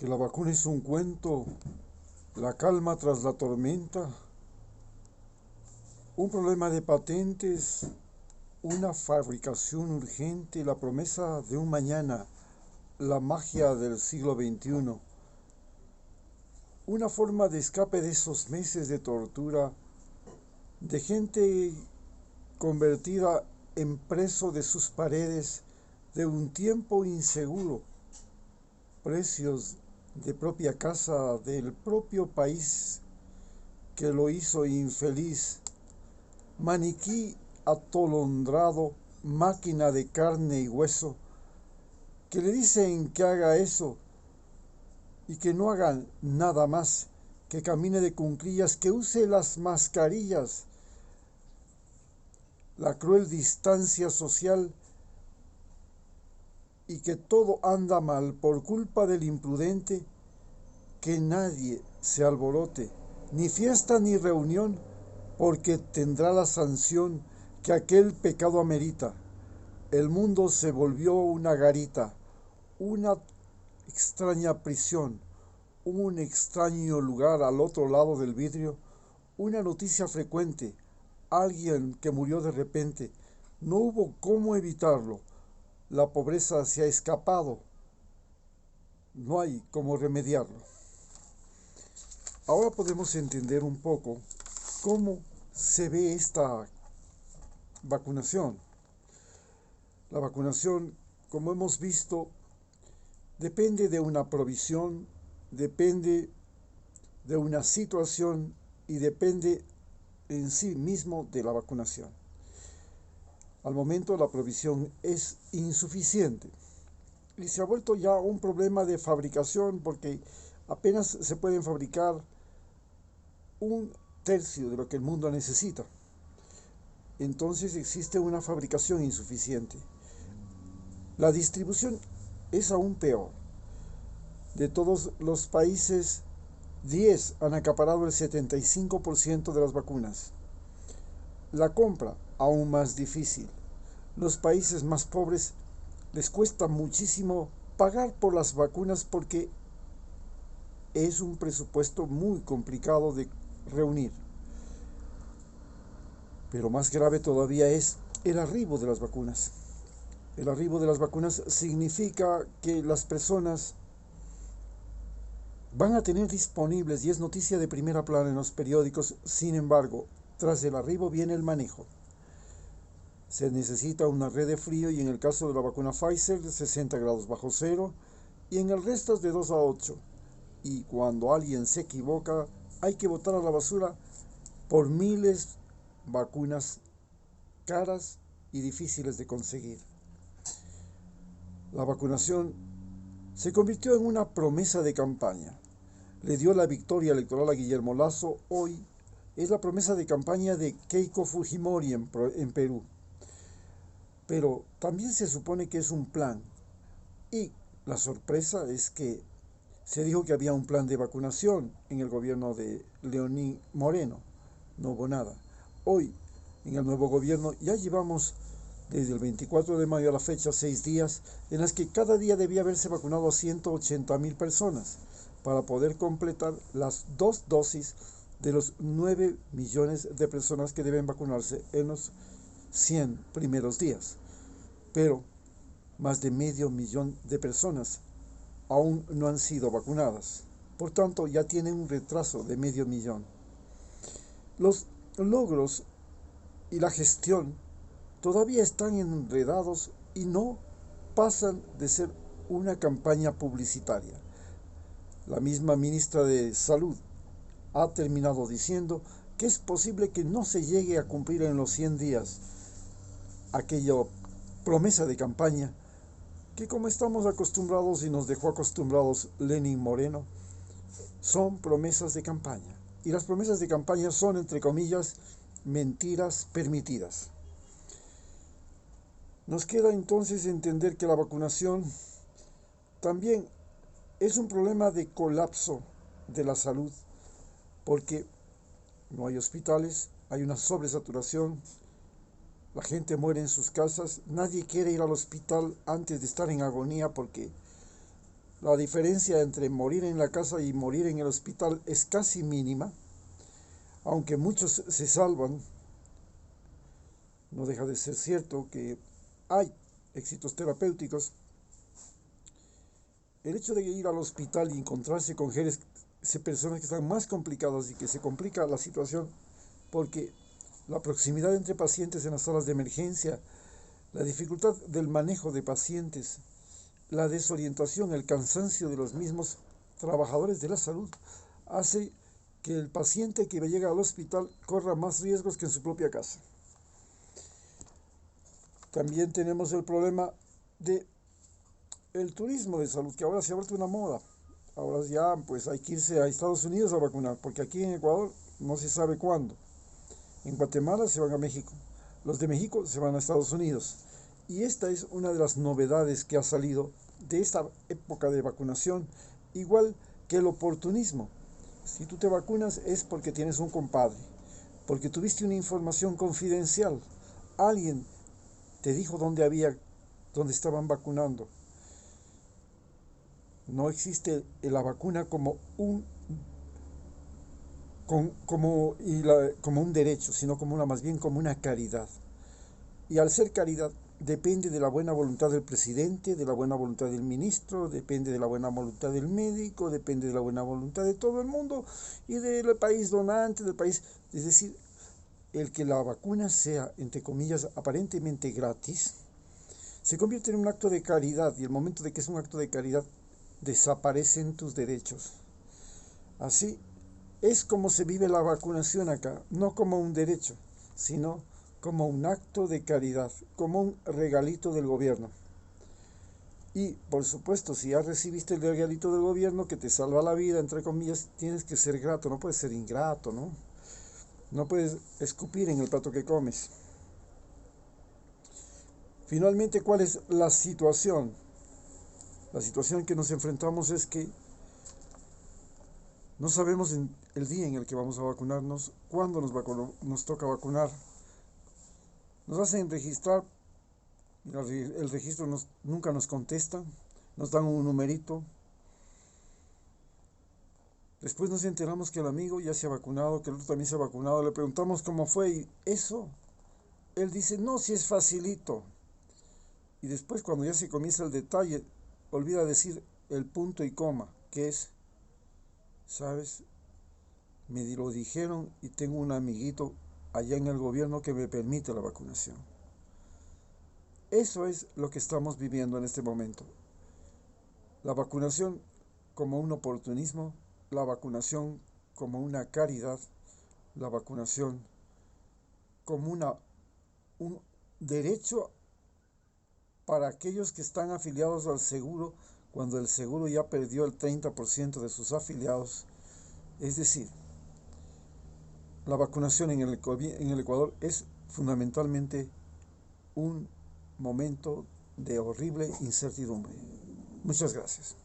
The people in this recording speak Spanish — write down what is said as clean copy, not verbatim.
Que la vacuna es un cuento, la calma tras la tormenta, un problema de patentes, una fabricación urgente, la promesa de un mañana, la magia del siglo XXI, una forma de escape de esos meses de tortura, de gente convertida en preso de sus paredes, de un tiempo inseguro, precios de propia casa, del propio país que lo hizo infeliz, maniquí atolondrado, máquina de carne y hueso, que le dicen que haga eso y que no haga nada más, que camine de cuclillas, que use las mascarillas, la cruel distancia social y que todo anda mal por culpa del imprudente, que nadie se alborote, ni fiesta ni reunión, porque tendrá la sanción que aquel pecado amerita. El mundo se volvió una garita, una extraña prisión, un extraño lugar al otro lado del vidrio, una noticia frecuente, alguien que murió de repente. No hubo cómo evitarlo. La pobreza se ha escapado. No hay cómo remediarlo. Ahora podemos entender un poco cómo se ve esta vacunación. La vacunación, como hemos visto, depende de una provisión, depende de una situación y depende en sí mismo de la vacunación. Al momento la provisión es insuficiente y se ha vuelto ya un problema de fabricación porque apenas se pueden fabricar un tercio de lo que el mundo necesita. Entonces existe una fabricación insuficiente. La distribución es aún peor. De todos los países, 10 han acaparado el 75% de las vacunas. La compra, aún más difícil. Los países más pobres les cuesta muchísimo pagar por las vacunas porque es un presupuesto muy complicado de reunir. Pero más grave todavía es el arribo de las vacunas. El arribo de las vacunas significa que las personas van a tener disponibles, y es noticia de primera plana en los periódicos, sin embargo, tras el arribo viene el manejo. Se necesita una red de frío y en el caso de la vacuna Pfizer de 60 grados bajo cero y en el resto es de 2 a 8. Y cuando alguien se equivoca, hay que botar a la basura por miles vacunas caras y difíciles de conseguir. La vacunación se convirtió en una promesa de campaña. Le dio la victoria electoral a Guillermo Lasso. Hoy es la promesa de campaña de Keiko Fujimori en Perú. Pero también se supone que es un plan. Y la sorpresa es que se dijo que había un plan de vacunación en el gobierno de Lenín Moreno. No hubo nada. Hoy, en el nuevo gobierno, ya llevamos desde el 24 de mayo a la fecha 6 días en las que cada día debía haberse vacunado a 180.000 personas para poder completar las 2 dosis de los 9 millones de personas que deben vacunarse en los 100 primeros días. Pero más de medio millón de personas aún no han sido vacunadas. Por tanto, ya tienen un retraso de medio millón. Los logros y la gestión todavía están enredados y no pasan de ser una campaña publicitaria. La misma ministra de Salud ha terminado diciendo que es posible que no se llegue a cumplir en los 100 días aquella promesa de campaña que, como estamos acostumbrados y nos dejó acostumbrados Lenín Moreno, son promesas de campaña. Y las promesas de campaña son, entre comillas, mentiras permitidas. Nos queda entonces entender que la vacunación también es un problema de colapso de la salud, porque no hay hospitales, hay una sobresaturación, la gente muere en sus casas, nadie quiere ir al hospital antes de estar en agonía porque La diferencia entre morir en la casa y morir en el hospital es casi mínima, aunque muchos se salvan. No deja de ser cierto que hay éxitos terapéuticos. El hecho de ir al hospital y encontrarse con personas que están más complicadas y que se complica la situación porque la proximidad entre pacientes en las salas de emergencia, la dificultad del manejo de pacientes, la desorientación, el cansancio de los mismos trabajadores de la salud, hace que el paciente que llega al hospital corra más riesgos que en su propia casa. También tenemos el problema de el turismo de salud, que ahora se ha vuelto una moda. Ahora ya pues hay que irse a Estados Unidos a vacunar, porque aquí en Ecuador no se sabe cuándo. En Guatemala se van a México, los de México se van a Estados Unidos. Y esta es una de las novedades que ha salido de esta época de vacunación, igual que el oportunismo. Si tú te vacunas es porque tienes un compadre, porque tuviste una información confidencial. Alguien te dijo dónde estaban vacunando. No existe la vacuna como un derecho, sino más bien como una caridad. Y al ser caridad, depende de la buena voluntad del presidente, de la buena voluntad del ministro, depende de la buena voluntad del médico, depende de la buena voluntad de todo el mundo y del país donante, del país. Es decir, el que la vacuna sea, entre comillas, aparentemente gratis, se convierte en un acto de caridad, y el momento de que es un acto de caridad, desaparecen tus derechos. Así es como se vive la vacunación acá, no como un derecho, sino como un acto de caridad, como un regalito del gobierno. Y, por supuesto, si ya recibiste el regalito del gobierno que te salva la vida, entre comillas, tienes que ser grato, no puedes ser ingrato, ¿no? No puedes escupir en el plato que comes. Finalmente, ¿cuál es la situación? La situación que nos enfrentamos es que no sabemos el día en el que vamos a vacunarnos, cuándo nos toca vacunar. Nos hacen registrar, el registro nunca nos contesta, nos dan un numerito. Después nos enteramos que el amigo ya se ha vacunado, que el otro también se ha vacunado. Le preguntamos cómo fue y eso, él dice, no, si es facilito. Y después cuando ya se comienza el detalle, olvida decir el punto y coma, que es, ¿sabes? Me lo dijeron y tengo un amiguito allá en el gobierno que me permite la vacunación. Eso es lo que estamos viviendo en este momento. La vacunación como un oportunismo, la vacunación como una caridad, la vacunación como un derecho para aquellos que están afiliados al seguro, cuando el seguro ya perdió el 30% de sus afiliados. Es decir, la vacunación en el Ecuador es fundamentalmente un momento de horrible incertidumbre. Muchas gracias.